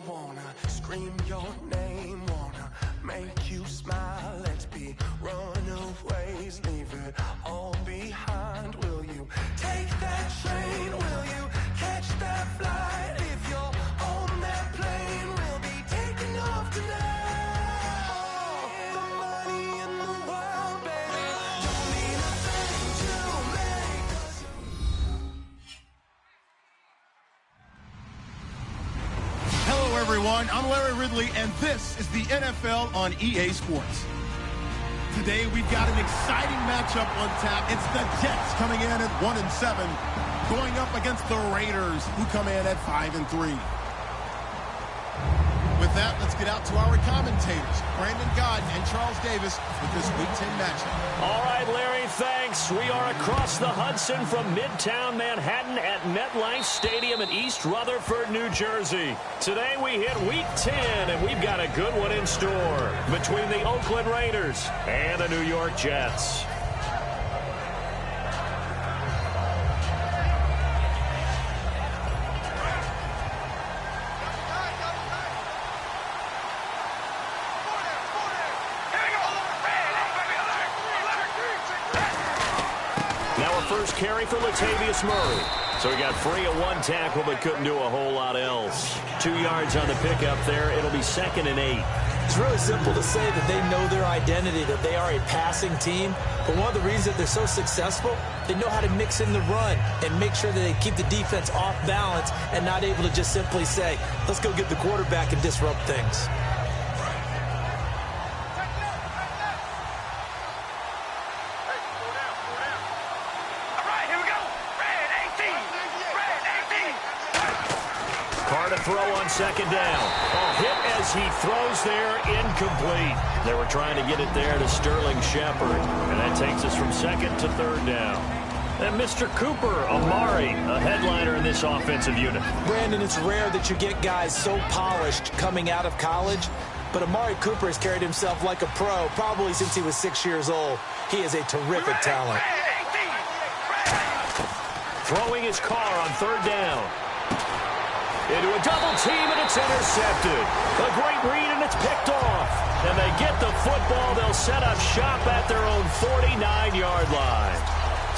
wanna scream your name, wanna make you smile. Let's be runaways, leave it all behind. Will you take that train? Will you catch that flight? If you're on that plane, we'll be taking off tonight. All the money in the world, baby, don't mean a thing to me. Hello, everyone. I'm Larry Ridley, and this is the NFL on EA Sports. Today, we've got an exciting matchup on tap. It's the Jets coming in at 1-7, going up against the Raiders, who come in at 5-3. With that, let's get out to our commentators, Brandon Godden and Charles Davis, with this Week 10 matchup. All right, Larry, thanks. We are across the Hudson from Midtown Manhattan at MetLife Stadium in East Rutherford, New Jersey. Today we hit Week 10, and we've got a good one in store between the Oakland Raiders and the New York Jets. First carry for Latavius Murray. So he got free of one tackle but couldn't do a whole lot else. 2 yards on the pickup there. It'll be 2nd and 8. It's really simple to say that they know their identity, that they are a passing team. But one of the reasons that they're so successful, they know how to mix in the run and make sure that they keep the defense off balance and not able to just simply say, let's go get the quarterback and disrupt things. Throw on 2nd down. A hit as he throws there, incomplete. They were trying to get it there to Sterling Shepard, and that takes us from 2nd to 3rd down. And Mr. Cooper Amari, a headliner in this offensive unit. Brandon, it's rare that you get guys so polished coming out of college, but Amari Cooper has carried himself like a pro probably since he was 6 years old. He is a terrific talent. Throwing his car on 3rd down. Into a double team, and it's intercepted. A great read, and it's picked off. And they get the football. They'll set up shop at their own 49-yard line.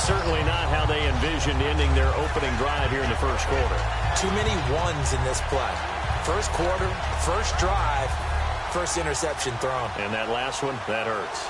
Certainly not how they envisioned ending their opening drive here in the first quarter. Too many ones in this play. First quarter, first drive, first interception thrown. And that last one, that hurts.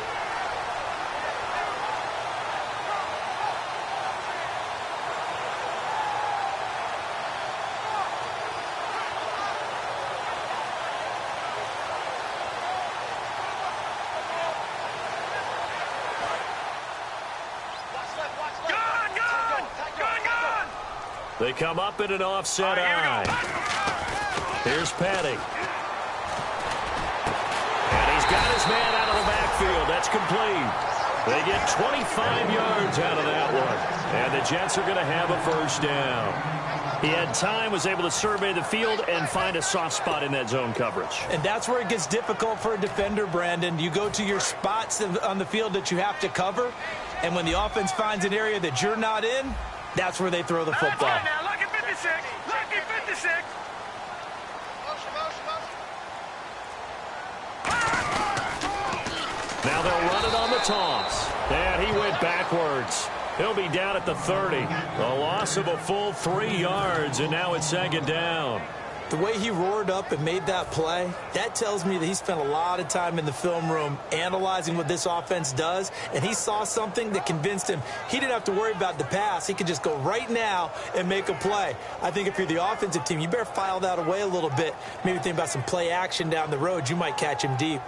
They come up in an offset eye. Here's Petty. And he's got his man out of the backfield. That's complete. They get 25 yards out of that one. And the Jets are going to have a first down. He had time, was able to survey the field and find a soft spot in that zone coverage. And that's where it gets difficult for a defender, Brandon. You go to your spots on the field that you have to cover, and when the offense finds an area that you're not in, that's where they throw the football. Now, lucky 56. Lucky 56. Now they'll run it on the toss. And he went backwards. He'll be down at the 30. A loss of a full 3 yards, and now it's 2nd down. The way he roared up and made that play, that tells me that he spent a lot of time in the film room analyzing what this offense does, and he saw something that convinced him he didn't have to worry about the pass. He could just go right now and make a play. I think if you're the offensive team, you better file that away a little bit. Maybe think about some play action down the road. You might catch him deep.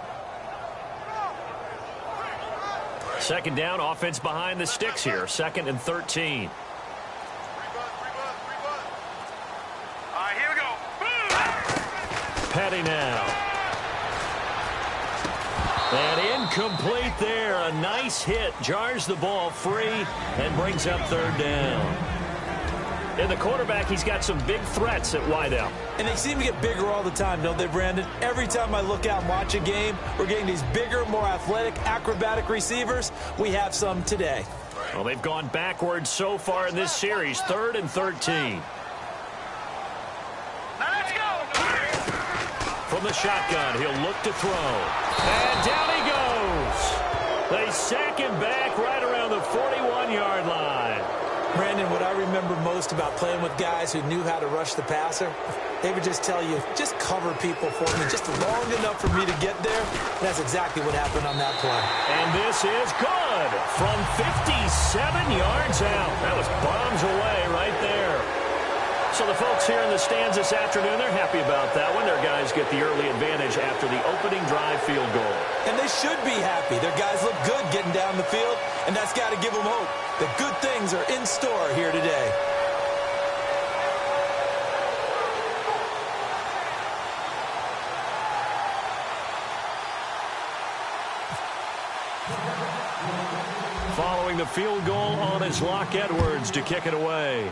2nd down, offense behind the sticks here. 2nd and 13. Petty now. And incomplete there. A nice hit. Jars the ball free and brings up 3rd down. In the quarterback, he's got some big threats at wideout. And they seem to get bigger all the time, don't they, Brandon? Every time I look out and watch a game, we're getting these bigger, more athletic, acrobatic receivers. We have some today. Well, they've gone backwards so far in this series. 3rd and 13. Now let's go. from the shotgun. He'll look to throw. And down he goes. They sack him back right around the 41-yard line. Brandon, what I remember most about playing with guys who knew how to rush the passer, they would just tell you, just cover people for me, just long enough for me to get there. And that's exactly what happened on that play. And this is good from 57 yards out. That was bombs away right there. So the folks here in the stands this afternoon, they're happy about that one. Their guys get the early advantage after the opening drive field goal. And they should be happy. Their guys look good getting down the field, and that's got to give them hope that good things are in store here today. Following the field goal on is Locke Edwards to kick it away.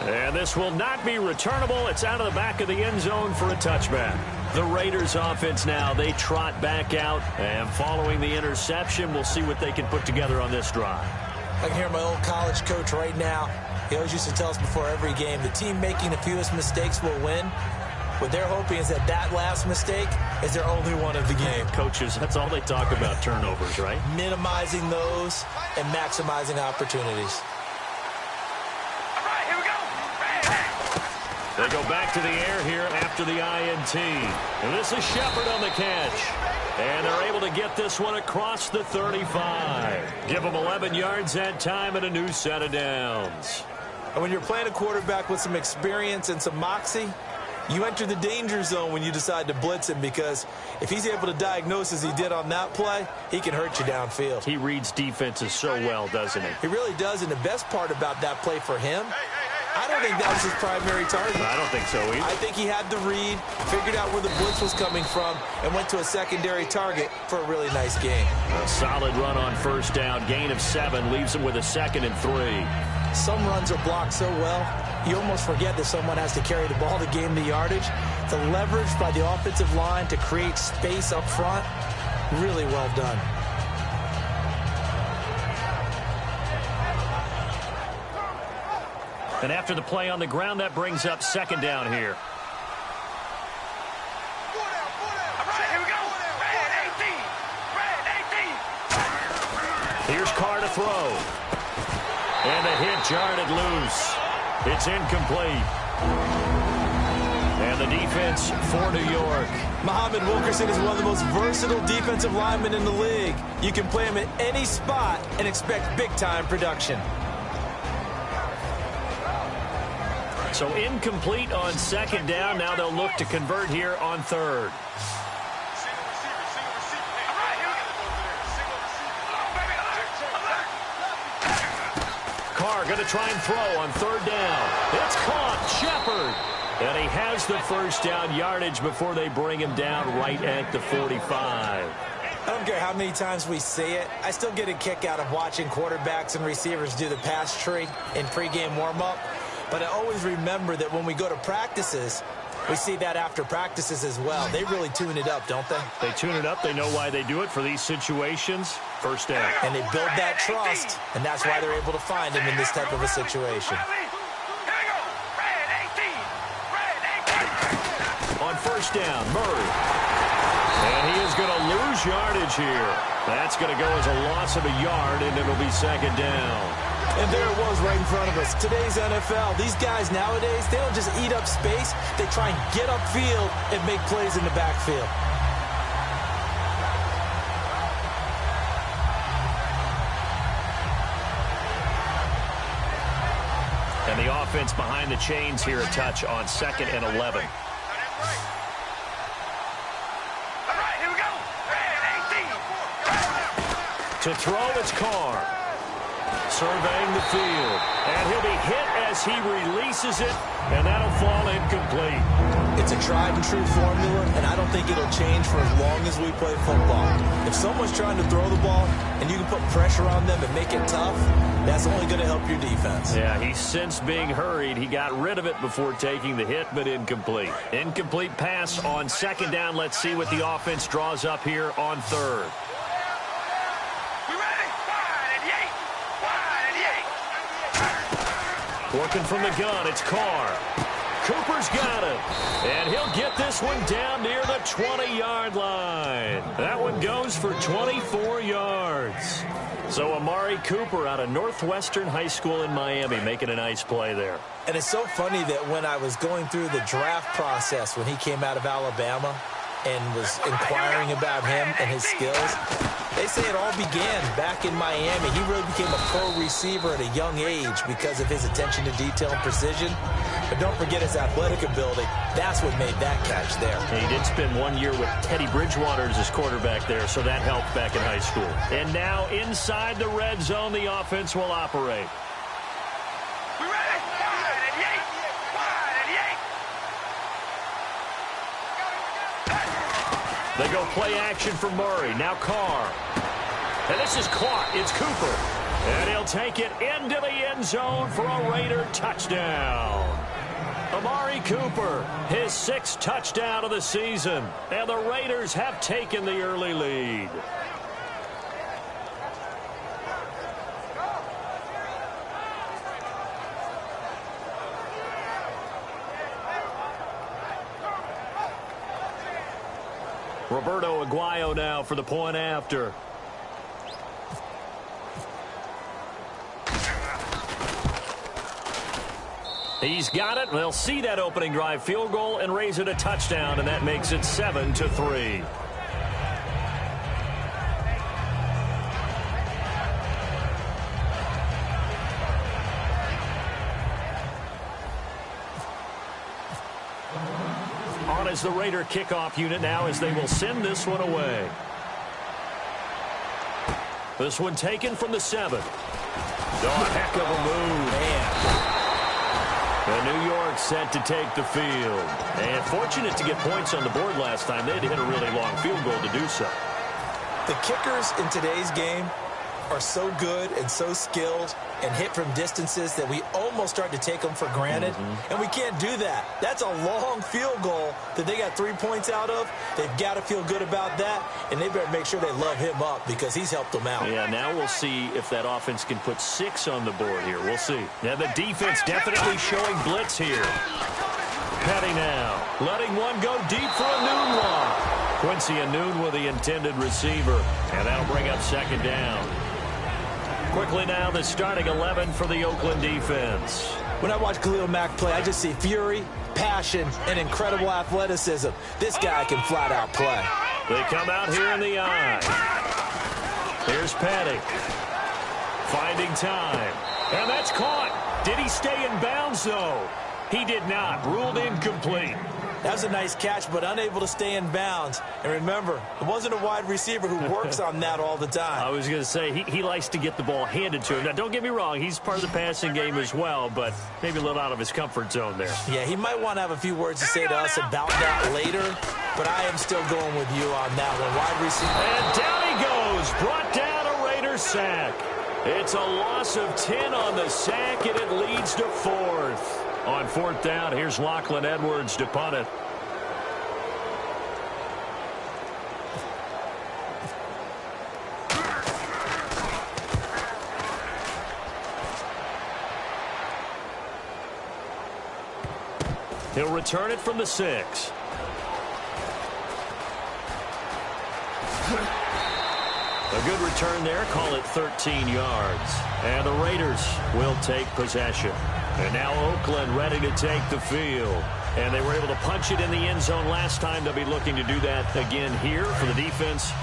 And this will not be returnable. It's out of the back of the end zone for a touchback. The Raiders offense now, they trot back out. And following the interception, we'll see what they can put together on this drive. I can hear my old college coach right now. He always used to tell us before every game, the team making the fewest mistakes will win. What they're hoping is that that last mistake is their only one of the game. Coaches, that's all they talk about, turnovers, right? Minimizing those and maximizing opportunities. They go back to the air here after the INT. And this is Shepard on the catch. And they're able to get this one across the 35. Give them 11 yards that time and a new set of downs. And when you're playing a quarterback with some experience and some moxie, you enter the danger zone when you decide to blitz him, because if he's able to diagnose as he did on that play, he can hurt you downfield. He reads defenses so well, doesn't he? He really does, and the best part about that play for him, I don't think that was his primary target. I don't think so either. I think he had the read, figured out where the blitz was coming from, and went to a secondary target for a really nice game. A solid run on first down. Gain of 7 leaves him with a 2nd and 3. Some runs are blocked so well, you almost forget that someone has to carry the ball to gain the yardage. The leverage by the offensive line to create space up front, really well done. And after the play on the ground, that brings up 2nd down here. Here's Carr to throw. And the hit jarred it loose. It's incomplete. And the defense for New York. Muhammad Wilkerson is one of the most versatile defensive linemen in the league. You can play him at any spot and expect big-time production. So incomplete on 2nd down. Now they'll look to convert here on 3rd. Carr going to try and throw on 3rd down. It's caught. Shepard. And he has the first down yardage before they bring him down right at the 45. I don't care how many times we see it. I still get a kick out of watching quarterbacks and receivers do the pass tree in pregame warm-up. But I always remember that when we go to practices, we see that after practices as well. They really tune it up, don't they? They tune it up. They know why they do it for these situations. First down. And they build that trust, and that's why they're able to find him in this type of a situation. On first down, Murray. And he is going to lose yardage here. That's going to go as a loss of a yard, and it'll be 2nd down. And there it was right in front of us. Today's NFL, these guys nowadays, they don't just eat up space. They try and get upfield and make plays in the backfield. And the offense behind the chains here a touch on 2nd and 11. To throw, it's Carr. Surveying the field. And he'll be hit as he releases it, and that'll fall incomplete. It's a tried-and-true formula, and I don't think it'll change for as long as we play football. If someone's trying to throw the ball and you can put pressure on them and make it tough, that's only going to help your defense. Yeah, he sensed being hurried. He got rid of it before taking the hit, but incomplete. Incomplete pass on 2nd down. Let's see what the offense draws up here on 3rd. Working from the gun, it's Carr. Cooper's got it. And he'll get this one down near the 20-yard line. That one goes for 24 yards. So Amari Cooper out of Northwestern High School in Miami making a nice play there. And it's so funny that when I was going through the draft process when he came out of Alabama and was inquiring about him and his skills, they say it all began back in Miami. He really became a pro receiver at a young age because of his attention to detail and precision. But don't forget his athletic ability. That's what made that catch there. He did spend 1 year with Teddy Bridgewater as his quarterback there, so that helped back in high school. And now inside the red zone, the offense will operate. We ready? Wide and yank. Wide and yank. They go play action for Murray. Now Carr. And this is caught. It's Cooper. And he'll take it into the end zone for a Raider touchdown. Amari Cooper, his 6th touchdown of the season. And the Raiders have taken the early lead. Roberto Aguayo now for the point after. He's got it. They'll see that opening drive field goal and raise it a touchdown, and that makes it 7-3. On as the Raider kickoff unit now as they will send this one away. This one taken from the 7. Oh, a heck of a move. Man. And New York set to take the field. And fortunate to get points on the board last time. They had to hit a really long field goal to do so. The kickers in today's game are so good and so skilled and hit from distances that we almost start to take them for granted. And we can't do that. That's a long field goal that they got 3 points out of. They've got to feel good about that, and they better make sure they love him up because he's helped them out. Yeah, now we'll see if that offense can put 6 on the board here. We'll see. Now the defense definitely showing blitz here. Petty now, letting one go deep for a Noon walk. Quincy Noon with the intended receiver, and that'll bring up 2nd down. Quickly now, the starting 11 for the Oakland defense. When I watch Khalil Mack play, I just see fury, passion, and incredible athleticism. This guy can flat out play. They come out here in the eye. Here's Petty. Finding time. And that's caught. Did he stay in bounds, though? He did not. Ruled incomplete. That was a nice catch, but unable to stay in bounds. And remember, it wasn't a wide receiver who works on that all the time. I was going to say, he likes to get the ball handed to him. Now, don't get me wrong, he's part of the passing game as well, but maybe a little out of his comfort zone there. Yeah, he might want to have a few words to say to us about that later, but I am still going with you on that one. Wide receiver. And down he goes. Brought down a Raider sack. It's a loss of 10 on the sack, and it leads to 4th. On 4th down, here's Lachlan Edwards to punt it. He'll return it from the 6. A good return there. Call it 13 yards. And the Raiders will take possession. And now Oakland ready to take the field. And they were able to punch it in the end zone last time. They'll be looking to do that again here for the defense.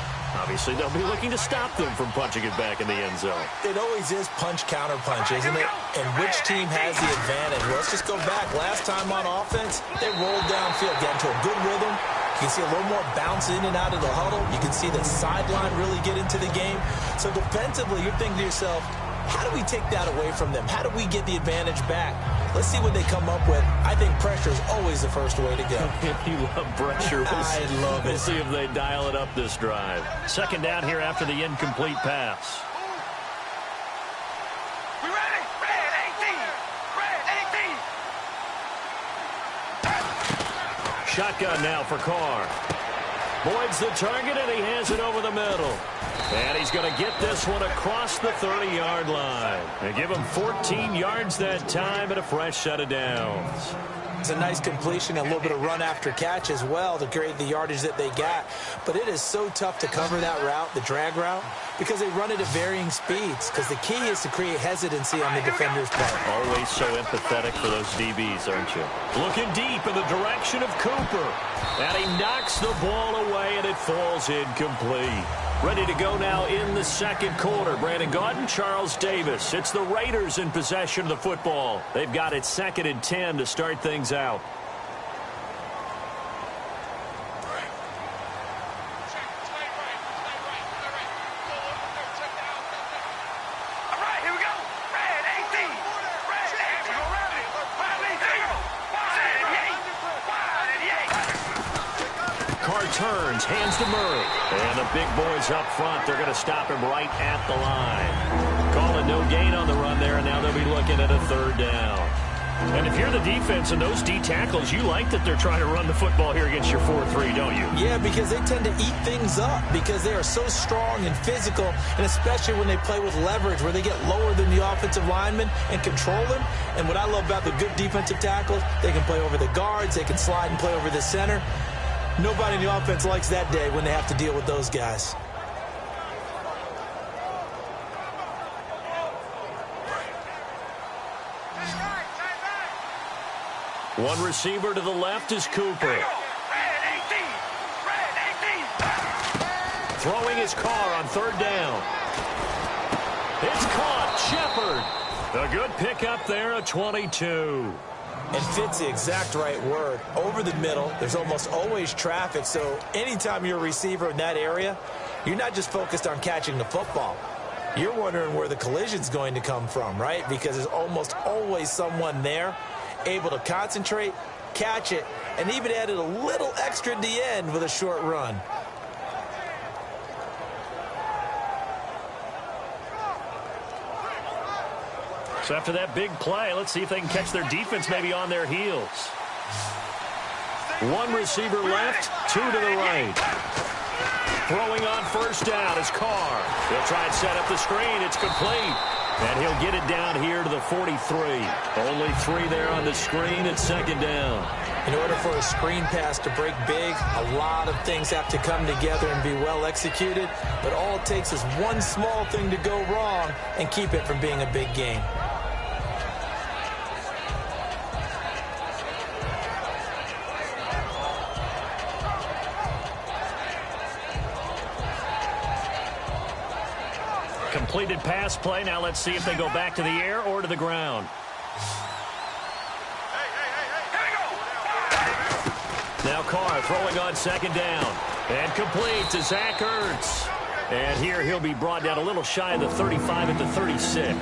Obviously, they'll be looking to stop them from punching it back in the end zone. It always is punch-counter-punch, isn't it? And which team has the advantage? Well, let's just go back. Last time on offense, they rolled downfield, got into a good rhythm. You can see a little more bounce in and out of the huddle. You can see the sideline really get into the game. So defensively, you're thinking to yourself, how do we take that away from them? How do we get the advantage back? Let's see what they come up with. I think pressure is always the first way to go. You love pressure. I love it. We'll see if they dial it up this drive. 2nd down here after the incomplete pass. We ready? Red 18. Red 18. Shotgun now for Carr. Boyd's the target, and he hands it over the middle. And he's going to get this one across the 30-yard line. They give him 14 yards that time and a fresh set of downs. was a nice completion, a little bit of run after catch as well to create the yardage that they got. But it is so tough to cover that route, the drag route, because they run it at varying speeds, because the key is to create hesitancy on the defender's part. Always so empathetic for those DBs, aren't you? Looking deep in the direction of Cooper. And he knocks the ball away, and it falls incomplete. Ready to go now in the second quarter. Brandon Gaudin, Charles Davis. It's the Raiders in possession of the football. They've got it 2nd and 10 to start things out. Turns, hands to Murray. And the big boys up front, they're going to stop him right at the line. Calling no gain on the run there, and now they'll be looking at a 3rd down. And if you're the defense and those D tackles, you like that they're trying to run the football here against your 4-3, don't you? Yeah, because they tend to eat things up because they are so strong and physical, and especially when they play with leverage where they get lower than the offensive linemen and control them. And what I love about the good defensive tackles, they can play over the guards, they can slide and play over the center. Nobody in the offense likes that day when they have to deal with those guys. One receiver to the left is Cooper. Throwing his car on 3rd down. It's caught. Shepard. A good pickup there at 22. And fits the exact right word. Over the middle, there's almost always traffic, so anytime you're a receiver in that area, you're not just focused on catching the football. You're wondering where the collision's going to come from, right? Because there's almost always someone there able to concentrate, catch it, and even added a little extra at the end with a short run. So after that big play, let's see if they can catch their defense maybe on their heels. One receiver left, 2 to the right. Throwing on 1st down is Carr. He'll try and set up the screen. It's complete. And he'll get it down here to the 43. Only 3 there on the screen at 2nd down. In order for a screen pass to break big, a lot of things have to come together and be well executed. But all it takes is one small thing to go wrong and keep it from being a big game. Completed pass play. Now let's see if they go back to the air or to the ground. Now Carr throwing on 2nd down. And complete to Zach Ertz. And here he'll be brought down a little shy of the 35 at the 36.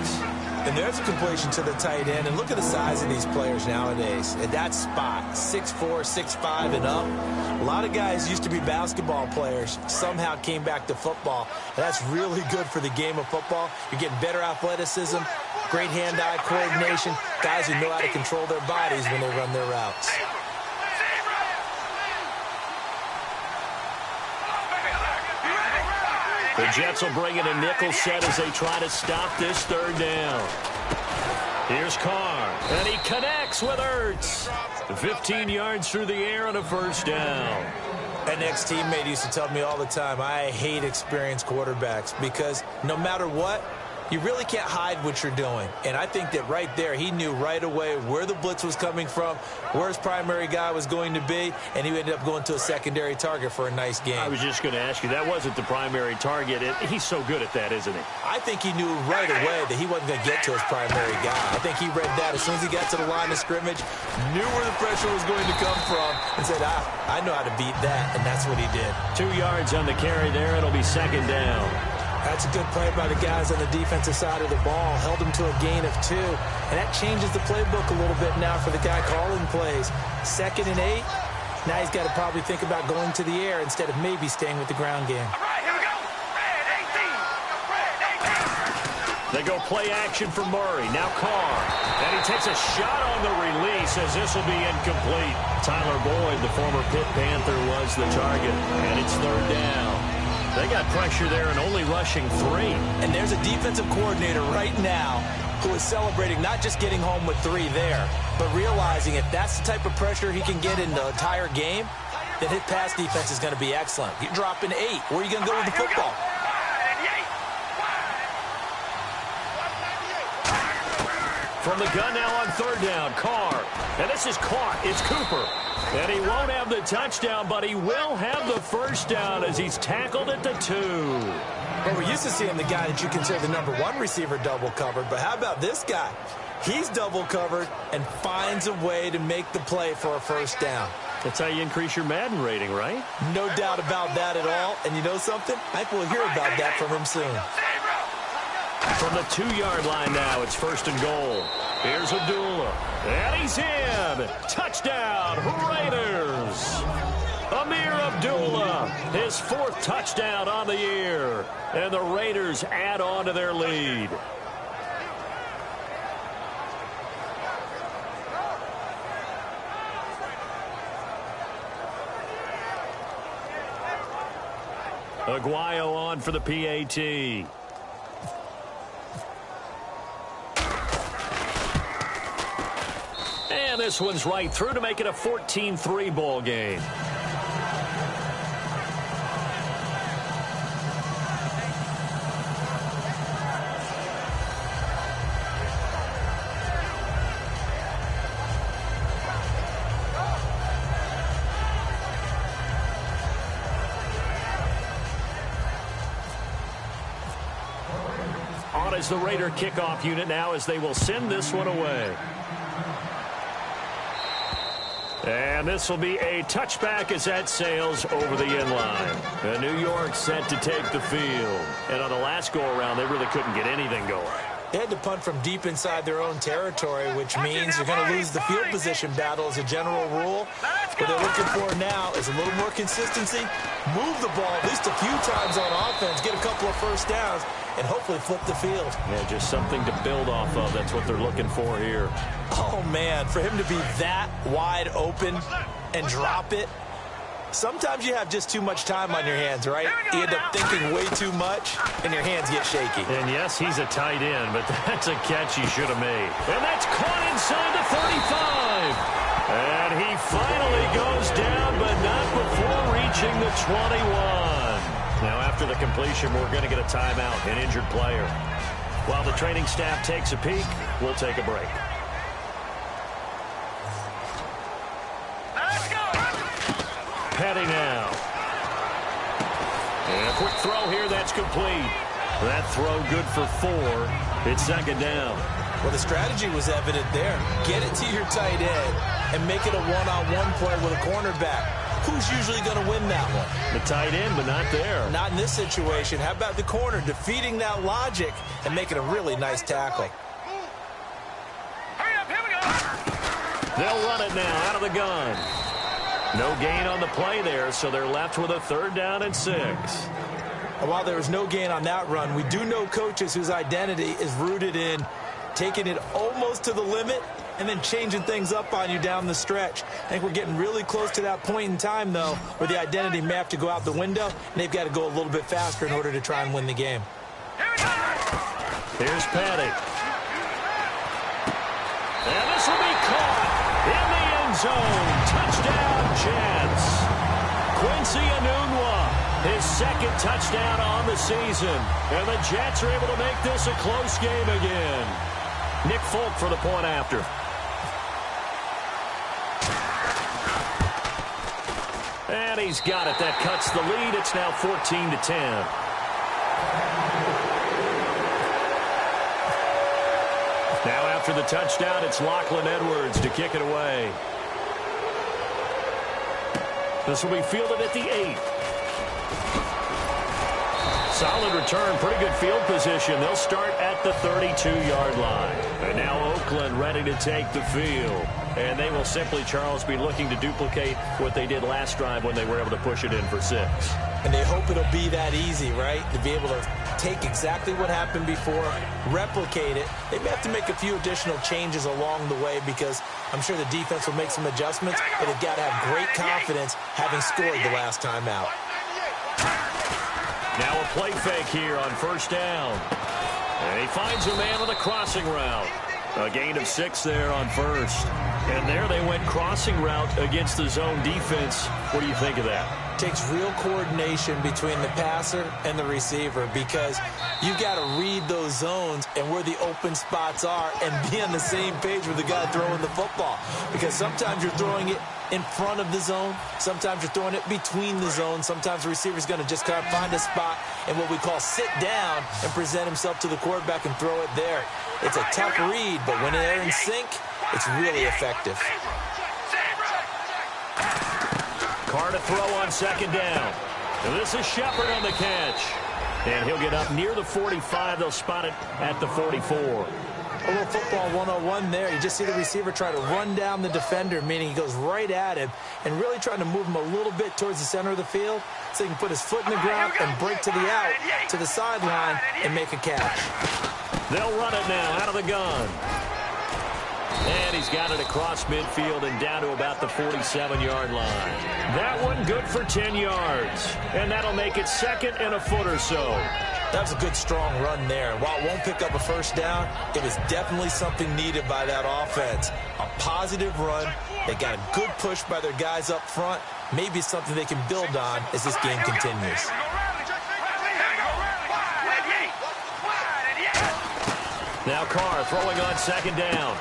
And there's a completion to the tight end. And look at the size of these players nowadays. At that spot, 6'4", 6'5", and up. A lot of guys used to be basketball players, somehow came back to football. And that's really good for the game of football. You're getting better athleticism, great hand-eye coordination, guys who know how to control their bodies when they run their routes. The Jets will bring in a nickel set as they try to stop this 3rd down. Here's Carr, and he connects with Ertz. 15 yards through the air on a 1st down. An ex-teammate used to tell me all the time, I hate experienced quarterbacks because no matter what, you really can't hide what you're doing. And I think that right there, he knew right away where the blitz was coming from, where his primary guy was going to be, and he ended up going to a secondary target for a nice game. I was just going to ask you, that wasn't the primary target. He's so good at that, isn't he? I think he knew right away that he wasn't going to get to his primary guy. I think he read that as soon as he got to the line of scrimmage, knew where the pressure was going to come from, and said, I know how to beat that, and that's what he did. 2 yards on the carry there. It'll be 2nd down. That's a good play by the guys on the defensive side of the ball. Held them to a gain of 2. And that changes the playbook a little bit now for the guy calling plays. 2nd and 8. Now he's got to probably think about going to the air instead of maybe staying with the ground game. All right, here we go. Red 18. Red 18. They go play action for Murray. Now Carr. And he takes a shot on the release as this will be incomplete. Tyler Boyd, the former Pitt Panther, was the target. And it's 3rd down. They got pressure there and only rushing 3. And there's a defensive coordinator right now who is celebrating not just getting home with 3 there, but realizing if that's the type of pressure he can get in the entire game, then his pass defense is going to be excellent. You're dropping 8. Where are you going to go with the football? From the gun now on 3rd down, Carr. And this is caught. It's Cooper. And he won't have the touchdown, but he will have the first down as he's tackled at the 2. Well, we're used to seeing the guy that you consider the number 1 receiver double covered, but how about this guy? He's double covered and finds a way to make the play for a first down. That's how you increase your Madden rating, right? No doubt about that at all. And you know something? I think we'll hear about that from him soon. From the 2-yard line now, it's 1st and goal. Here's Abdullah. And he's in. Touchdown, Raiders. Amir Abdullah, his 4th touchdown on the year. And the Raiders add on to their lead. Aguayo on for the PAT. And this one's right through to make it a 14-3 ball game. On is the Raider kickoff unit now as they will send this one away. And this will be a touchback as that sails over the end line. And New York set to take the field. And on the last go-around, they really couldn't get anything going. They had to punt from deep inside their own territory, which means you're going to lose the field position battle as a general rule. What they're looking for now is a little more consistency, move the ball at least a few times on offense, get a couple of first downs, and hopefully flip the field. Yeah, just something to build off of. That's what they're looking for here. Oh, man, for him to be that wide open and drop it. Sometimes you have just too much time on your hands, right? You end up thinking way too much, and your hands get shaky. And yes, he's a tight end, but that's a catch he should have made. And that's caught inside the 35. And he finally goes down, but not before reaching the 21. Now, after the completion, we're going to get a timeout, an injured player. While the training staff takes a peek, we'll take a break. Petty now. And a quick throw here, that's complete. That throw good for 4. It's 2nd down. Well, the strategy was evident there. Get it to your tight end and make it a one-on-one play with a cornerback. Who's usually going to win that one? The tight end, but not there. Not in this situation. How about the corner defeating that logic and making a really nice tackle? Hurry up, here we go. They'll run it now out of the gun. No gain on the play there, so they're left with a 3rd down and 6. And while there was no gain on that run, we do know coaches whose identity is rooted in taking it almost to the limit and then changing things up on you down the stretch. I think we're getting really close to that point in time, though, where the identity may have to go out the window, and they've got to go a little bit faster in order to try and win the game. Here's Petty. And this will be caught in the end zone. Touchdown, Jets. Quincy Enunwa, his 2nd touchdown on the season. And the Jets are able to make this a close game again. Nick Folk for the point after. And he's got it. That cuts the lead. It's now 14-10. Now after the touchdown, it's Lachlan Edwards to kick it away. This will be fielded at the 8. Solid return, pretty good field position. They'll start at the 32-yard line. And now Oakland ready to take the field. And they will simply, Charles, be looking to duplicate what they did last drive when they were able to push it in for 6. And they hope it'll be that easy, right? To be able to take exactly what happened before, replicate it. They may have to make a few additional changes along the way because I'm sure the defense will make some adjustments, but they've got to have great confidence having scored the last time out. Now a play fake here on 1st down. And he finds a man on the crossing route. A gain of 6 there on first. And there they went crossing route against the zone defense. What do you think of that? Takes real coordination between the passer and the receiver because you've got to read those zones and where the open spots are and be on the same page with the guy throwing the football. Because sometimes you're throwing it in front of the zone. Sometimes you're throwing it between the zones. Sometimes the receiver's going to just kind of find a spot and what we call sit down and present himself to the quarterback and throw it there. It's a tough read, but when they're in sync, it's really effective. Carr to throw on second down. And this is Shepard on the catch. And he'll get up near the 45. They'll spot it at the 44. A little football 101 there. You just see the receiver try to run down the defender, meaning he goes right at him and really trying to move him a little bit towards the center of the field so he can put his foot in the ground and break to the out, to the sideline, and make a catch. They'll run it now out of the gun. And he's got it across midfield and down to about the 47-yard line. That one good for 10 yards. And that'll make it second and a foot or so. That was a good, strong run there. And while it won't pick up a first down, it was definitely something needed by that offense. A positive run. They got a good push by their guys up front. Maybe something they can build on as this game continues. Now Carr throwing on second down.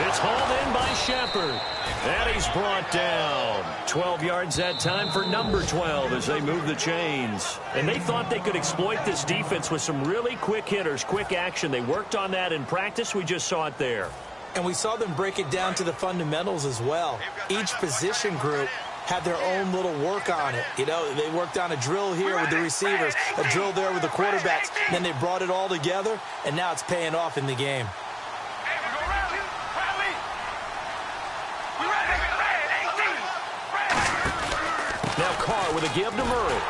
It's hauled in by Shepard. And he's brought down. 12 yards that time for number 12 as they move the chains. And they thought they could exploit this defense with some really quick hitters, quick action. They worked on that in practice. We just saw it there. And we saw them break it down to the fundamentals as well. Each position group had their own little work on it. You know, they worked on a drill here with the receivers, a drill there with the quarterbacks. Then they brought it all together, and now it's paying off in the game. Now Carr with a give to Murray.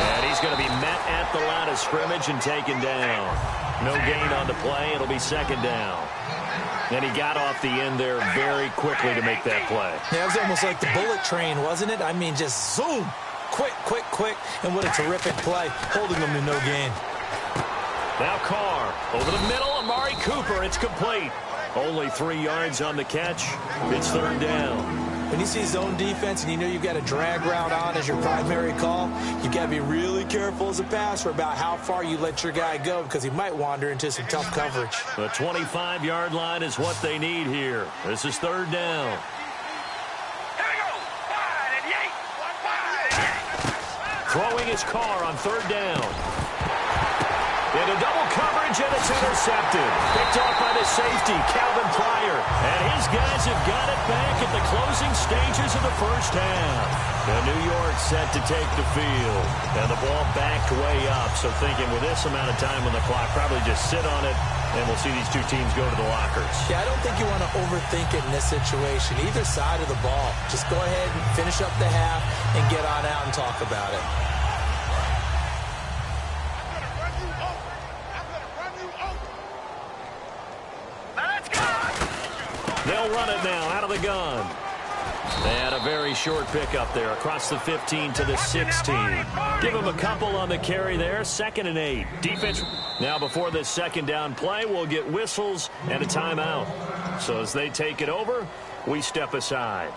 And he's going to be met at the line of scrimmage and taken down. No gain on the play. It'll be second down. And he got off the end there very quickly to make that play. Yeah, it was almost like the bullet train, wasn't it? I mean, just zoom. Quick, quick, quick. And what a terrific play, holding them to no gain. Now Carr over the middle. Amari Cooper. It's complete. Only 3 yards on the catch. It's third down. When you see zone defense and you know you've got a drag route on as your primary call, you've got to be really careful as a passer about how far you let your guy go because he might wander into some tough coverage. The 25-yard line is what they need here. This is third down. Throwing his Carr on third down. Into double coverage, and it's intercepted. Picked off by the safety, Calvin Pryor. And his guys have got it back at the closing stages of the first half. And New York set to take the field. And the ball backed way up. So thinking with this amount of time on the clock, probably just sit on it, and we'll see these two teams go to the lockers. Yeah, I don't think you want to overthink it in this situation. Either side of the ball. Just go ahead and finish up the half and get on out and talk about it. They'll run it now out of the gun. They had a very short pickup there across the 15 to the 16. Give them a couple on the carry there. 2nd and 8. Defense. Now before this second down play, we'll get whistles and a timeout. So as they take it over, we step aside.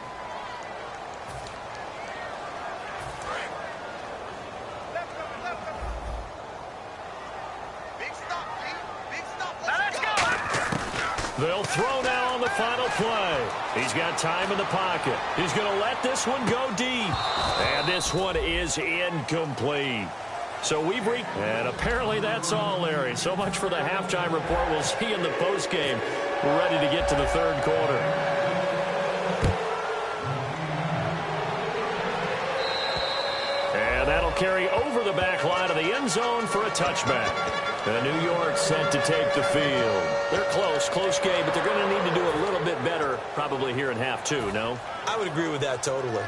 They'll throw now on the final play. He's got time in the pocket. He's going to let this one go deep. And this one is incomplete. So we've reached, and apparently that's all, Larry. So much for the halftime report. We'll see in the postgame. We're ready to get to the third quarter. And that'll carry over the back line of the end zone for a touchback. And New York set to take the field. They're close game, but they're going to need to do a little bit better probably here in half two, no? I would agree with that totally.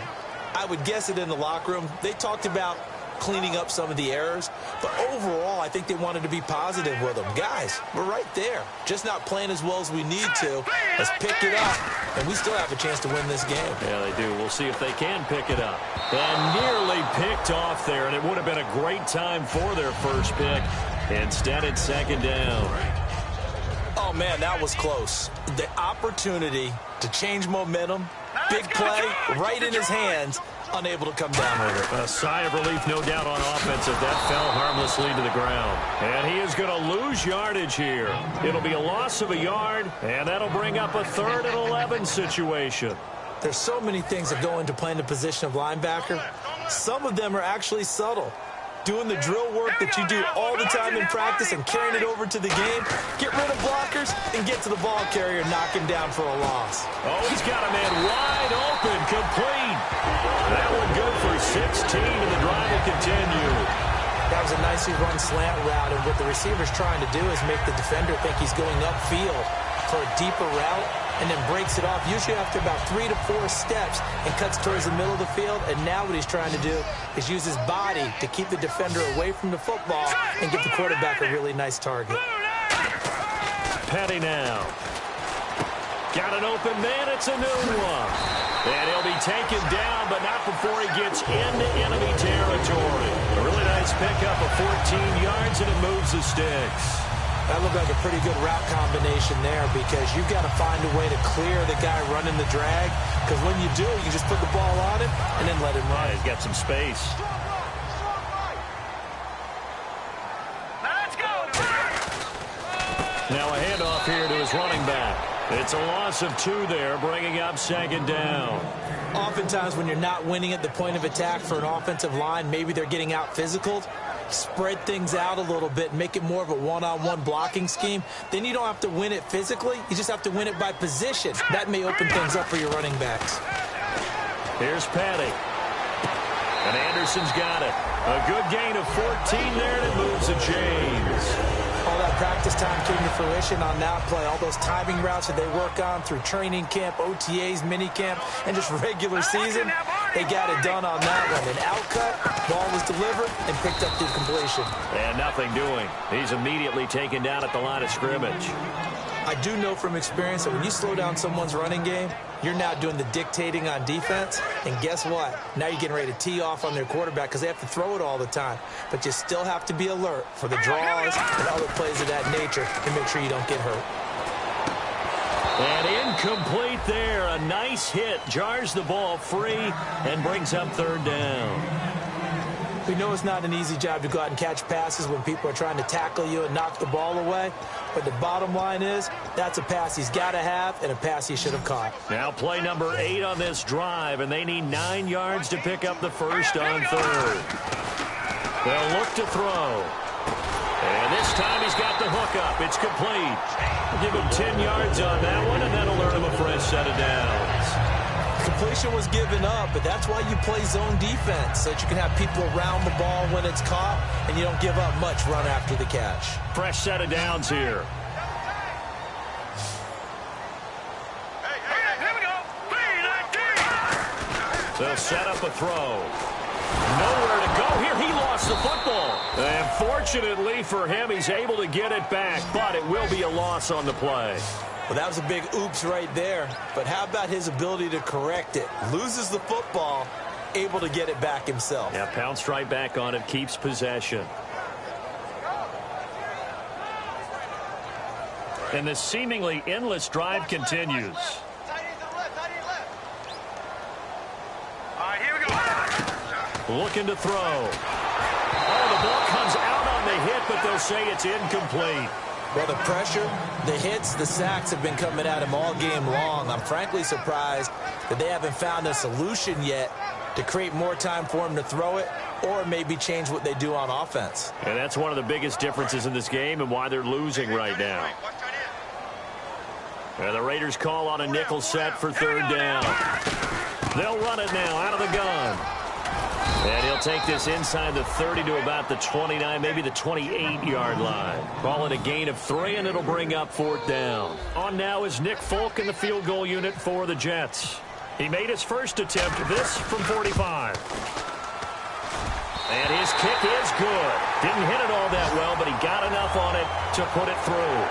I would guess it in the locker room. They talked about cleaning up some of the errors, but overall I think they wanted to be positive with them. Guys, we're right there. Just not playing as well as we need to. Let's pick it up, and we still have a chance to win this game. Yeah, they do. We'll see if they can pick it up. And nearly picked off there, and it would have been a great time for their first pick. Instead, it's second down. Oh, man, that was close. The opportunity to change momentum, big play, right in his hands, unable to come down with it. A sigh of relief, no doubt, on offense if that fell harmlessly to the ground. And he is going to lose yardage here. It'll be a loss of a yard, and that'll bring up a 3rd and 11 situation. There's so many things that go into playing the position of linebacker. Some of them are actually subtle. Doing the drill work that you do all the time in practice and carrying it over to the game. Get rid of blockers and get to the ball carrier, knock him down for a loss. Oh, he's got a man wide open, complete. That one good for 16, and the drive will continue. That was a nicely run slant route, and what the receiver's trying to do is make the defender think he's going upfield for a deeper route, and then breaks it off, usually after about 3 to 4 steps, and cuts towards the middle of the field. And now what he's trying to do is use his body to keep the defender away from the football and give the quarterback a really nice target. Petty now. Got an open man, it's a new one. And he'll be taken down, but not before he gets into enemy territory. A really nice pickup of 14 yards, and it moves the sticks. That looked like a pretty good route combination there, because you've got to find a way to clear the guy running the drag, because when you do, you just put the ball on him and then let him run. Yeah, he's got some space. Let's go. Now a handoff here to his running back. It's a loss of 2 there, bringing up second down. Oftentimes when you're not winning at the point of attack for an offensive line, maybe they're getting out physical. Spread things out a little bit, make it more of a one-on-one blocking scheme. Then you don't have to win it physically. You just have to win it by position. That may open things up for your running backs. Here's Petty. And Anderson's got it. A good gain of 14 there, and it moves the chains. All that practice time came to fruition on that play. All those timing routes that they work on through training camp, OTAs, minicamp, and just regular season, they got it done on that one. An outcut, ball was delivered, and picked up the completion. And nothing doing. He's immediately taken down at the line of scrimmage. I do know from experience that when you slow down someone's running game, you're now doing the dictating on defense. And guess what? Now you're getting ready to tee off on their quarterback because they have to throw it all the time. But you still have to be alert for the draws and other plays of that nature to make sure you don't get hurt. And incomplete there. A nice hit. Jars the ball free and brings up 3rd down. We know it's not an easy job to go out and catch passes when people are trying to tackle you and knock the ball away. But the bottom line is, that's a pass he's got to have and a pass he should have caught. Now play number 8 on this drive, and they need 9 yards to pick up the first on 3rd. They'll look to throw. And this time he's got the hook up. It's complete. We'll give him 10 yards on that one, and that'll earn him a fresh set of downs. Completion was given up, but that's why you play zone defense, so that you can have people around the ball when it's caught, and you don't give up much run after the catch. Fresh set of downs here. Hey, here we go. 3-19. They'll set up a throw. Nowhere to go here. He lost the football. And fortunately for him, he's able to get it back, but it will be a loss on the play. Well, that was a big oops right there. But how about his ability to correct it? Loses the football, able to get it back himself. Yeah, pounced right back on it, keeps possession. And the seemingly endless drive continues. All right, here we go. Looking to throw. Oh, the ball comes out on the hit, but they'll say it's incomplete. Well, the pressure, the hits, the sacks have been coming at him all game long. I'm frankly surprised that they haven't found a solution yet to create more time for him to throw it or maybe change what they do on offense. And that's one of the biggest differences in this game and why they're losing right now. And the Raiders call on a nickel set for 3rd down. They'll run it now out of the gun. And he'll take this inside the 30 to about the 29, maybe the 28-yard line. Call it a gain of 3, and it'll bring up 4th down. On now is Nick Folk in the field goal unit for the Jets. He made his first attempt, this from 45. And his kick is good. Didn't hit it all that well, but he got enough on it to put it through.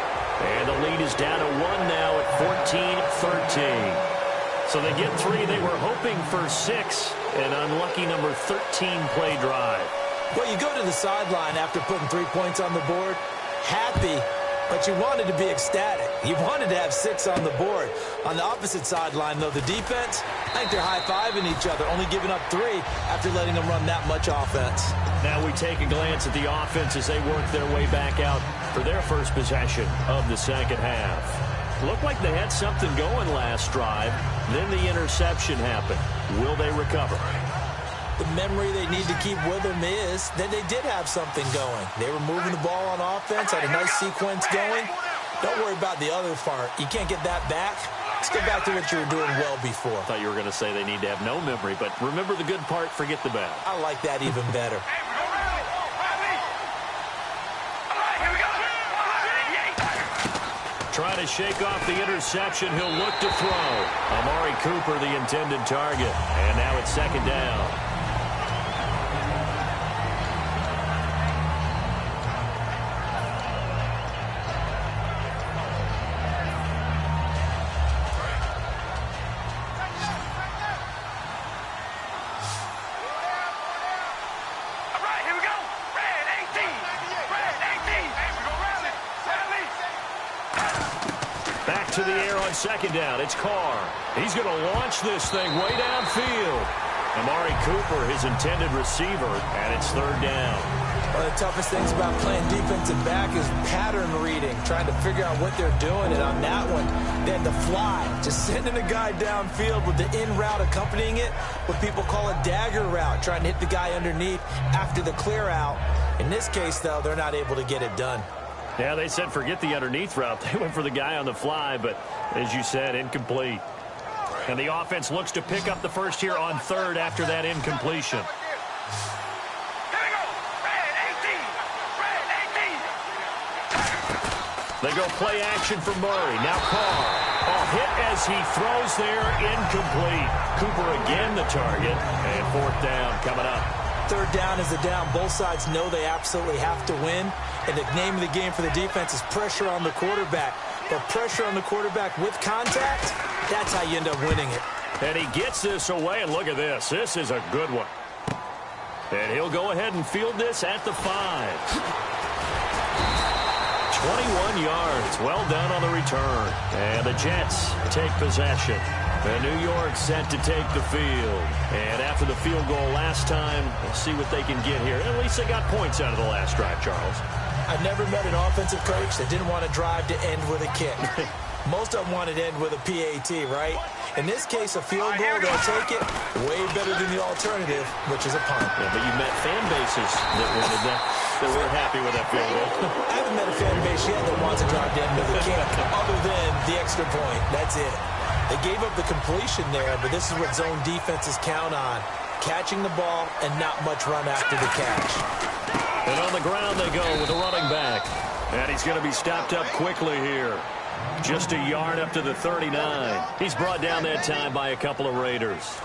And the lead is down to 1 now at 14-13. So they get 3. They were hoping for 6. An unlucky number 13 play drive. Well, you go to the sideline after putting 3 points on the board, happy, but you wanted to be ecstatic. You wanted to have 6 on the board. On the opposite sideline, though, the defense, I think they're high-fiving each other, only giving up 3 after letting them run that much offense. Now we take a glance at the offense as they work their way back out for their first possession of the second half. Looked like they had something going last drive. Then the interception happened. Will they recover? The memory they need to keep with them is that they did have something going. They were moving the ball on offense, had a nice sequence going. Don't worry about the other part. You can't get that back. Let's get back to what you were doing well before. I thought you were going to say they need to have no memory, but remember the good part, forget the bad. I like that even better. Trying to shake off the interception, he'll look to throw. Amari Cooper, the intended target. And now it's second down. To the air on second down. It's Carr. He's going to launch this thing way downfield. Amari Cooper, his intended receiver, and it's third down. One of the toughest things about playing defensive back is pattern reading, trying to figure out what they're doing. And on that one, they had to fly, just sending a guy downfield with the in route accompanying it, what people call a dagger route, trying to hit the guy underneath after the clear out. In this case, though, they're not able to get it done. Yeah, they said forget the underneath route. They went for the guy on the fly, but as you said, incomplete. And the offense looks to pick up the first here on third after that incompletion. They go play action for Murray. Now Carr. A hit as he throws there, incomplete. Cooper again the target, and fourth down coming up. Third down is the down. Both sides know they absolutely have to win. And the name of the game for the defense is pressure on the quarterback. But pressure on the quarterback with contact, that's how you end up winning it. And he gets this away, and look at this. This is a good one. And he'll go ahead and field this at the 5. 21 yards. Well done on the return. And the Jets take possession. And New York set to take the field. And after the field goal last time, we'll see what they can get here. At least they got points out of the last drive, Charles. I've never met an offensive coach that didn't want to drive to end with a kick. Most of them wanted to end with a PAT, right? In this case, a field goal, they'll take it way better than the alternative, which is a punt. Yeah, but you met fan bases that wanted that. That were happy with that field goal. I haven't met a fan base yet that wants to drive to end with a kick, other than the extra point. That's it. They gave up the completion there, but this is what zone defenses count on. Catching the ball and not much run after the catch. And on the ground they go with the running back. And he's going to be stopped up quickly here. Just a yard up to the 39. He's brought down that time by a couple of Raiders.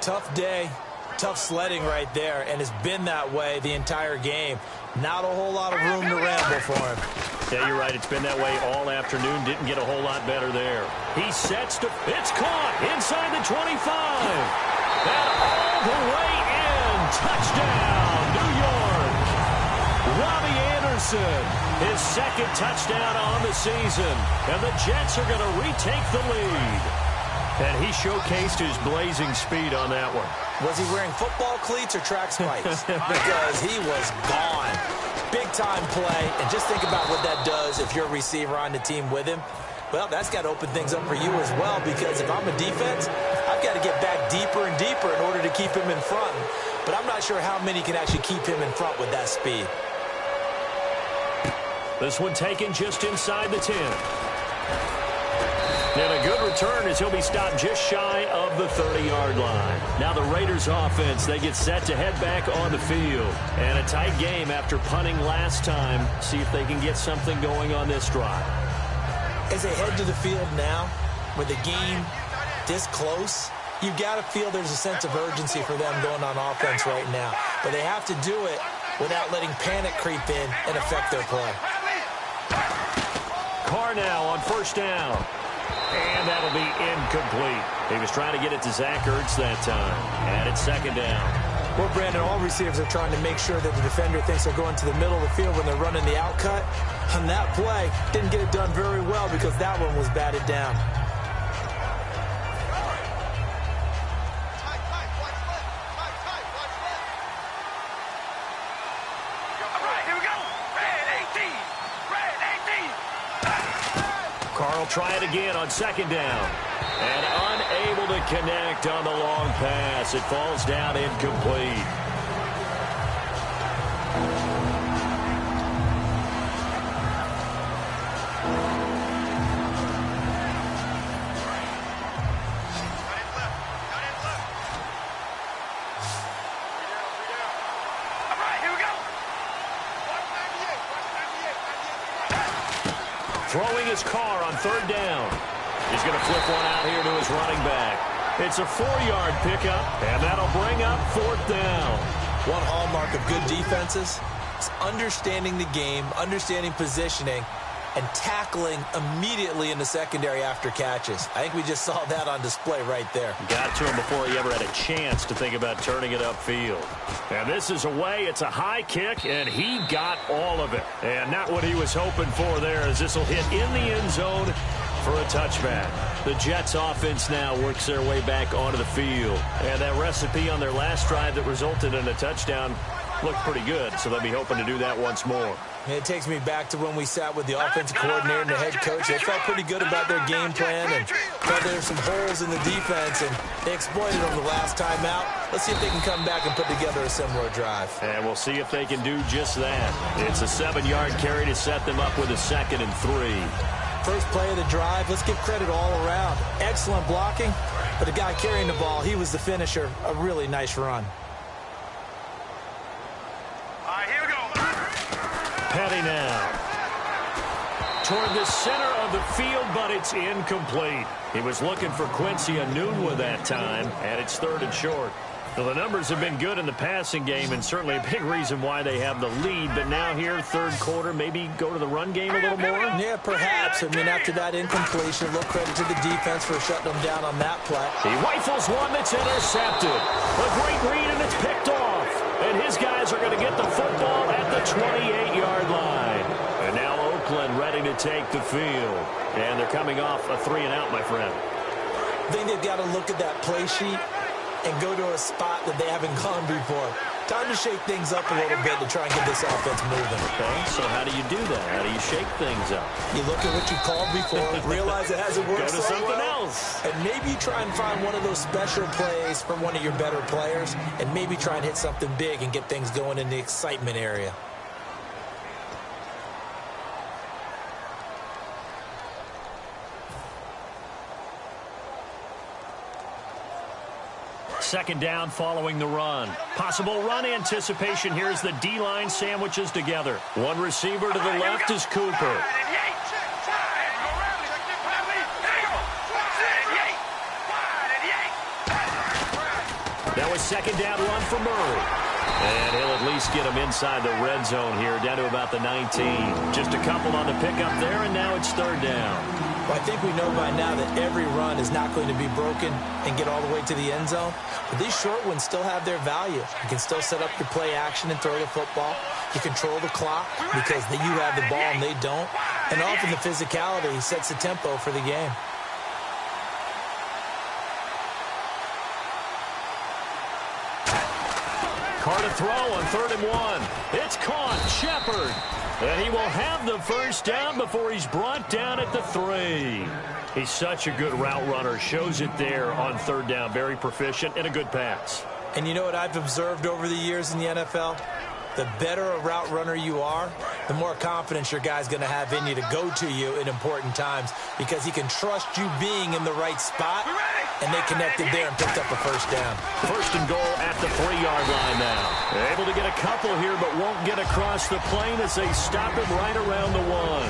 Tough day. Tough sledding right there, and it's been that way the entire game. Not a whole lot of room to ramble for him. Yeah, you're right. It's been that way all afternoon. Didn't get a whole lot better there. He sets to... It's caught inside the 25. And all the way in. Touchdown, New York. Robbie Anderson, his second touchdown on the season. And the Jets are going to retake the lead. And he showcased his blazing speed on that one. Was he wearing football cleats or track spikes? Because he was gone. Big-time play. And just think about what that does if you're a receiver on the team with him. Well, that's got to open things up for you as well, because if I'm a defense, I've got to get back deeper and deeper in order to keep him in front. But I'm not sure how many can actually keep him in front with that speed. This one taken just inside the 10. And a good return as he'll be stopped just shy of the 30-yard line. Now the Raiders offense, they get set to head back on the field. And a tight game after punting last time. See if they can get something going on this drive. As they head to the field now, with the game this close, you've got to feel there's a sense of urgency for them going on offense right now. But they have to do it without letting panic creep in and affect their play. Carr now on first down. And that'll be incomplete. He was trying to get it to Zach Ertz that time. And it's second down. Well, Brandon, all receivers are trying to make sure that the defender thinks they're going to the middle of the field when they're running the out cut. On that play, didn't get it done very well because that one was batted down. Carl try it again on second down. And unable to connect on the long pass. It falls down incomplete. Throwing his car on third down. He's going to flip one out here to his running back. It's a 4-yard pickup, and that'll bring up fourth down. One hallmark of good defenses is understanding the game, understanding positioning, and tackling immediately in the secondary after catches. I think we just saw that on display right there. Got to him before he ever had a chance to think about turning it upfield. And this is away. It's a high kick, and he got all of it. And not what he was hoping for there, as this will hit in the end zone for a touchback. The Jets offense now works their way back onto the field. And that recipe on their last drive that resulted in a touchdown looked pretty good, so they'll be hoping to do that once more. It takes me back to when we sat with the offensive coordinator and the head coach. They felt pretty good about their game plan and felt there were some holes in the defense, and they exploited them the last time out. Let's see if they can come back and put together a similar drive. And we'll see if they can do just that. It's a 7-yard carry to set them up with a 2nd and 3. First play of the drive, let's give credit all around. Excellent blocking, but the guy carrying the ball, he was the finisher. A really nice run. Here we go. Petty now. Toward the center of the field, but it's incomplete. He was looking for Quincy Enunwa that time, and it's 3rd and short. Well, the numbers have been good in the passing game, and certainly a big reason why they have the lead. But now here, third quarter, maybe go to the run game a little more? Yeah, perhaps. I mean, after that incompletion, a little credit to the defense for shutting them down on that play. He rifles one that's intercepted. A great read, and it's picked off. And his guys are going to get the football at the 28-yard line. And now Oakland ready to take the field. And they're coming off a 3-and-out, my friend. I think they've got to look at that play sheet and go to a spot that they haven't gone before. Time to shake things up a little bit to try and get this offense moving. Okay, so how do you do that? How do you shake things up? You look at what you called before, realize it hasn't worked Go to something else. and maybe you try and find one of those special plays from one of your better players, and maybe try and hit something big and get things going in the excitement area. Second down following the run. Possible run anticipation. Here's the D-line sandwiches together. One receiver to the left is Cooper. That was second down run for Murray. And he'll at least get him inside the red zone here, down to about the 19. Just a couple on the pickup there, and now it's third down. Well, I think we know by now that every run is not going to be broken and get all the way to the end zone. But these short ones still have their value. You can still set up your play action and throw the football. You control the clock because you have the ball and they don't. And often the physicality sets the tempo for the game. Carr to throw on 3rd and 1. It's caught. Shepard. And he will have the first down before he's brought down at the 3. He's such a good route runner. Shows it there on 3rd down. Very proficient and a good pass. And you know what I've observed over the years in the NFL? The better a route runner you are, the more confidence your guy's going to have in you to go to you in important times because he can trust you being in the right spot, and they connected there and picked up a first down. First and goal at the 3-yard line now. They're able to get a couple here, but won't get across the plane as they stop him right around the 1.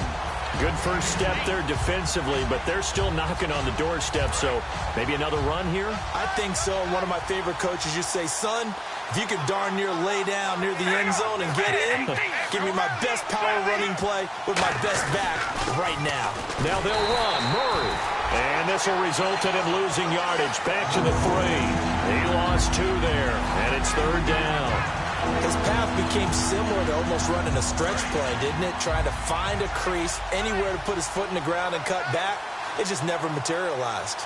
Good first step there defensively, but they're still knocking on the doorstep, so maybe another run here? I think so. One of my favorite coaches used to say, son, if you could darn near lay down near the end zone and get in, give me my best power running play with my best back right now. Now they'll run. Murray. And this will result in him losing yardage. Back to the 3. He lost 2 there. And it's it's third down. His path became similar to almost running a stretch play, didn't it? Trying to find a crease, anywhere to put his foot in the ground and cut back. It just never materialized.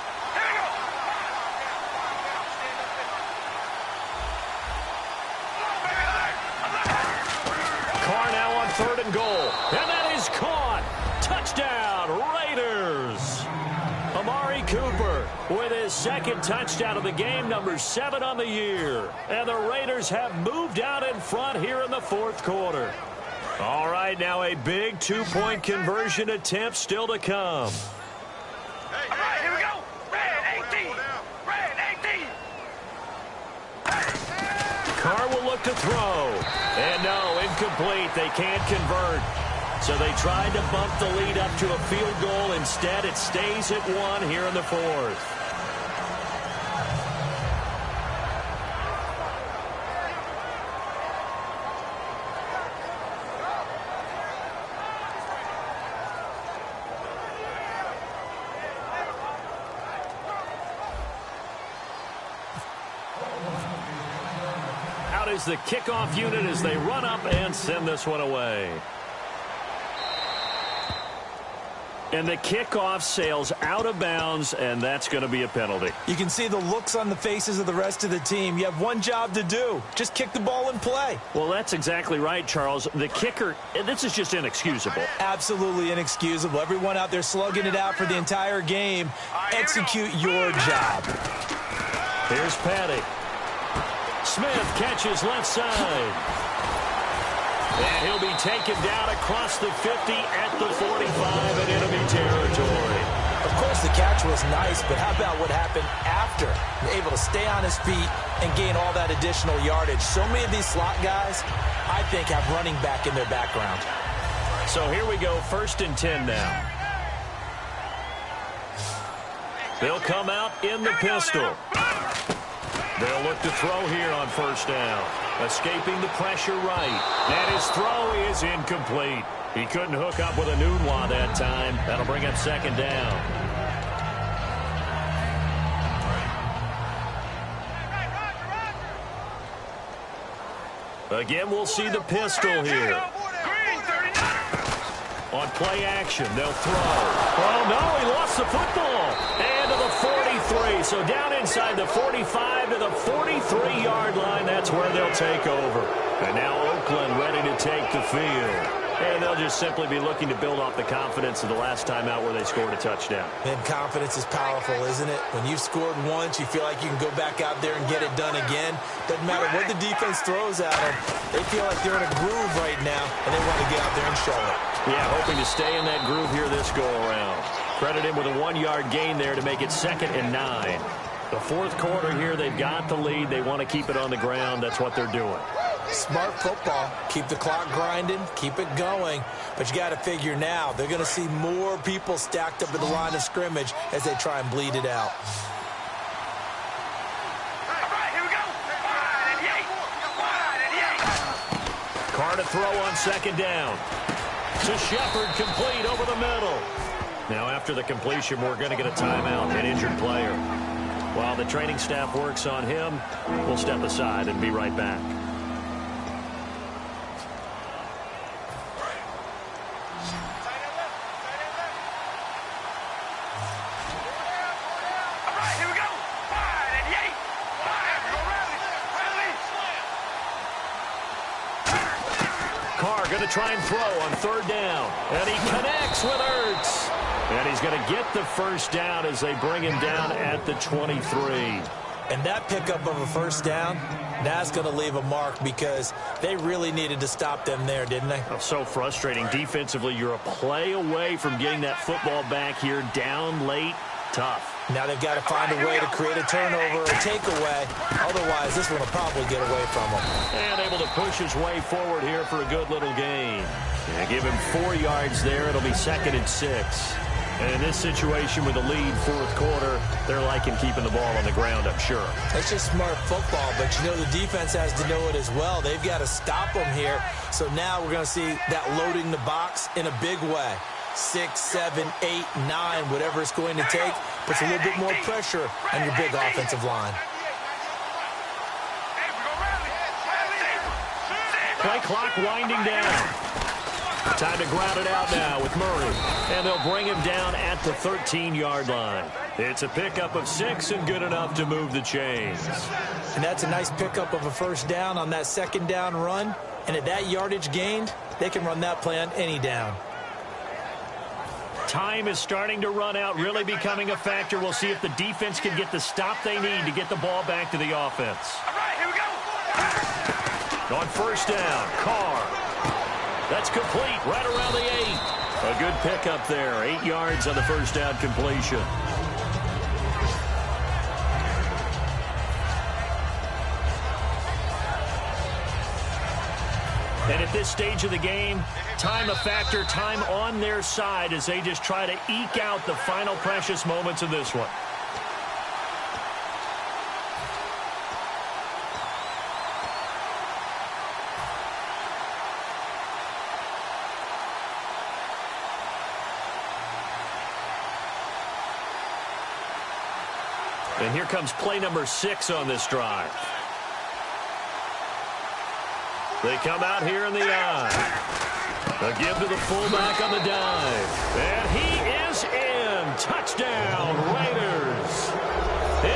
Carr now on 3rd and goal. And that is caught. Touchdown, Raiders. Amari Cooper with his 2nd touchdown of the game, number 7 on the year. And the Raiders have moved out in front here in the 4th quarter. All right, now a big 2-point conversion attempt still to come. All right, here we go. Red 18. Red 18. Carr will look to throw. And no, incomplete. They can't convert. So they tried to bump the lead up to a field goal. Instead, it stays at 1 here in the 4th. Out is the kickoff unit as they run up and send this one away. And the kickoff sails out of bounds, and that's going to be a penalty. You can see the looks on the faces of the rest of the team. You have one job to do. Just kick the ball and play. Well, that's exactly right, Charles. The kicker, this is just inexcusable. Absolutely inexcusable. Everyone out there slugging it out for the entire game. Execute your job. Here's Patty. Smith catches left side. And he'll be taken down across the 50 at the 45 in enemy territory. Of course, the catch was nice, but how about what happened after? Able to stay on his feet and gain all that additional yardage. So many of these slot guys, I think, have running back in their background. So here we go, 1st and 10 now. They'll come out in the pistol. They'll look to throw here on 1st down. Escaping the pressure right. And his throw is incomplete. He couldn't hook up with a Nunwa that time. That'll bring up 2nd down. Again, we'll see the pistol here. On play action, they'll throw. Oh, no, he lost the football. And to the 43. So down inside the 45 to the 43-yard line. That's where they'll take over. And now Oakland ready to take the field. And they'll just simply be looking to build off the confidence of the last time out where they scored a touchdown. And confidence is powerful, isn't it? When you've scored once, you feel like you can go back out there and get it done again. Doesn't matter what the defense throws at them. They feel like they're in a groove right now, and they want to get out there and show it. Yeah, hoping to stay in that groove here this go-around. Credit him with a 1-yard gain there to make it 2nd and 9. The 4th quarter here, they've got the lead. They want to keep it on the ground. That's what they're doing. Smart football. Keep the clock grinding. Keep it going. But you got to figure now, they're going to see more people stacked up at the line of scrimmage as they try and bleed it out. All right, here we go. 5 and 8. 5 and 8. Carr to throw on 2nd down. To Shepard, complete over the middle. Now after the completion, we're going to get a timeout, an injured player. While the training staff works on him, we'll step aside and be right back. All right, here we go. 5 and 8. 5. Carr going to try and throw on 3rd down. And he connects with Ertz. And he's going to get the 1st down as they bring him down at the 23. And that pickup of a 1st down, that's going to leave a mark because they really needed to stop them there, didn't they? Oh, so frustrating. Defensively, you're a play away from getting that football back here down late. Tough. Now they've got to find a way to create a turnover or takeaway. Otherwise, this one will probably get away from them. And able to push his way forward here for a good little gain. And give him 4 yards there. It'll be 2nd and 6. And in this situation with the lead 4th quarter, they're liking keeping the ball on the ground, I'm sure. That's just smart football, but you know the defense has to know it as well. They've got to stop them here. So now we're going to see that loading the box in a big way. 6, 7, 8, 9, whatever it's going to take, puts a little bit more pressure on your big offensive line. Hey, we go rally. Play clock winding down. Time to ground it out now with Murray. And they'll bring him down at the 13-yard line. It's a pickup of 6 and good enough to move the chains. And that's a nice pickup of a first down on that second down run. And at that yardage gained, they can run that play on any down. Time is starting to run out, really becoming a factor. We'll see if the defense can get the stop they need to get the ball back to the offense. All right, here we go. On first down, Carr. That's complete right around the 8. A good pickup there. 8 yards on the first down completion. And at this stage of the game, time a factor, time on their side as they just try to eke out the final precious moments of this one. And here comes play number 6 on this drive. They come out here in the eye. A give to the fullback on the dive. And he is in. Touchdown, Raiders.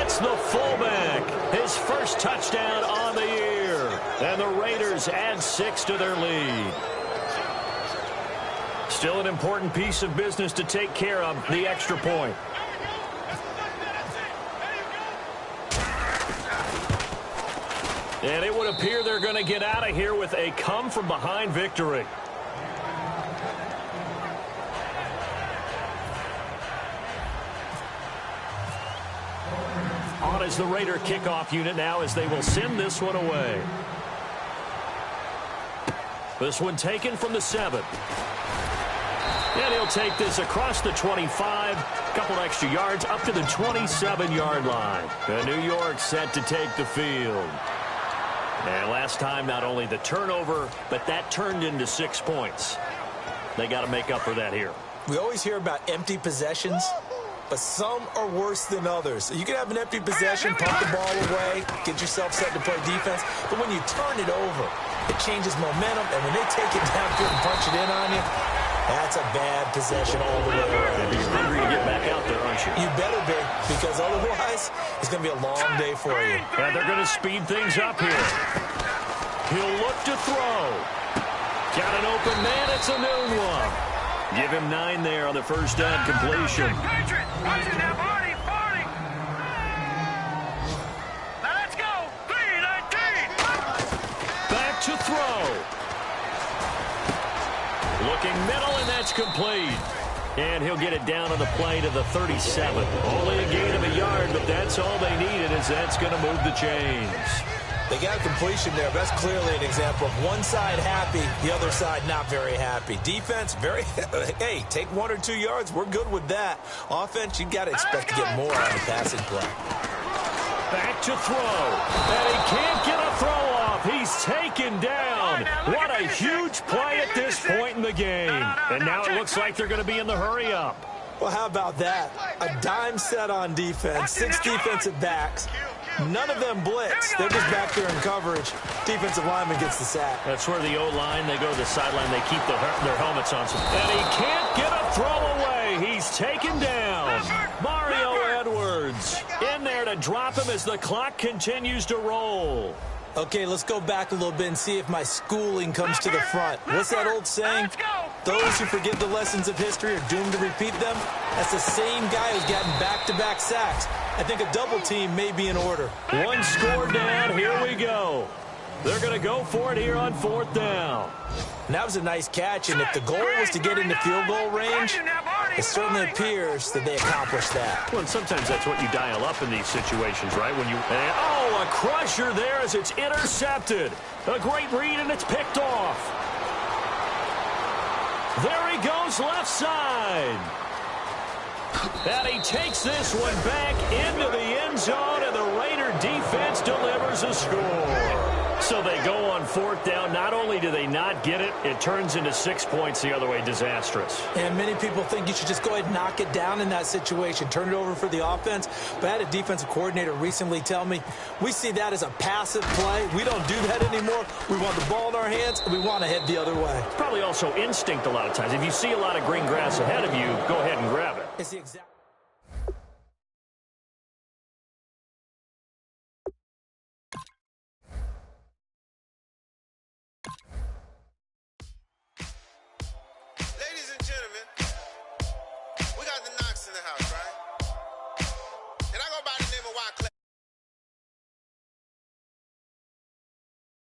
It's the fullback. His first touchdown on the year. And the Raiders add 6 to their lead. Still an important piece of business to take care of, the extra point. And it would appear they're going to get out of here with a come-from-behind victory. On is the Raider kickoff unit now as they will send this one away. This one taken from the 7. And he'll take this across the 25, a couple extra yards up to the 27-yard line. And New York set to take the field. And last time, not only the turnover, but that turned into 6 points. They got to make up for that here. We always hear about empty possessions, but some are worse than others. You can have an empty possession, pump the ball away, get yourself set to play defense, but when you turn it over, it changes momentum, and when they take it downfield and punch it in on you, that's a bad possession all the way around. You're hungry to get back out there, aren't you? You better be, because otherwise, it's going to be a long day for you. And they're going to speed things up here. He'll look to throw. Got an open man. It's a noon one. Give him 9 there on the first down completion. Now let's go. 3-19. Back to throw. Looking middle, and that's complete. And he'll get it down on the play to the 37. Only a gain of a yard, but that's all they needed, as that's going to move the chains. They got a completion there, but that's clearly an example of one side happy, the other side not very happy. Defense, very, hey, take 1 or 2 yards. We're good with that. Offense, you got to expect to get more on the passing play. Back to throw. And he can't get a throw off. He's taken down. What a huge play at this point in the game. And now it looks like they're going to be in the hurry-up. Well, how about that? A dime set on defense, 6 defensive backs. None of them blitz. They're just back there in coverage. Defensive lineman gets the sack. That's where the O-line, they go to the sideline, they keep their helmets on. And he can't get a throw away. He's taken down. Mario Edwards in there to drop him as the clock continues to roll. Okay, let's go back a little bit and see if my schooling comes to the front. What's that old saying? Those who forget the lessons of history are doomed to repeat them. That's the same guy who's gotten back-to-back sacks. I think a double team may be in order. 1 score down. Here we go. They're going to go for it here on 4th down. And that was a nice catch, and if the goal was to get into field goal range, it certainly appears that they accomplished that. Well, and sometimes that's what you dial up in these situations, right? When you a crusher there as it's intercepted. A great read, and it's picked off. There he goes left side. And he takes this one back into the end zone, and the Raider defense delivers a score. So they go on 4th down. Not only do they not get it, it turns into 6 points the other way. Disastrous. And many people think you should just go ahead and knock it down in that situation, turn it over for the offense. But I had a defensive coordinator recently tell me, we see that as a passive play. We don't do that anymore. We want the ball in our hands, and we want to head the other way. It's probably also instinct a lot of times. If you see a lot of green grass ahead of you, go ahead and grab it. It's the exact... Ladies and gentlemen, we got the Knox in the house, right?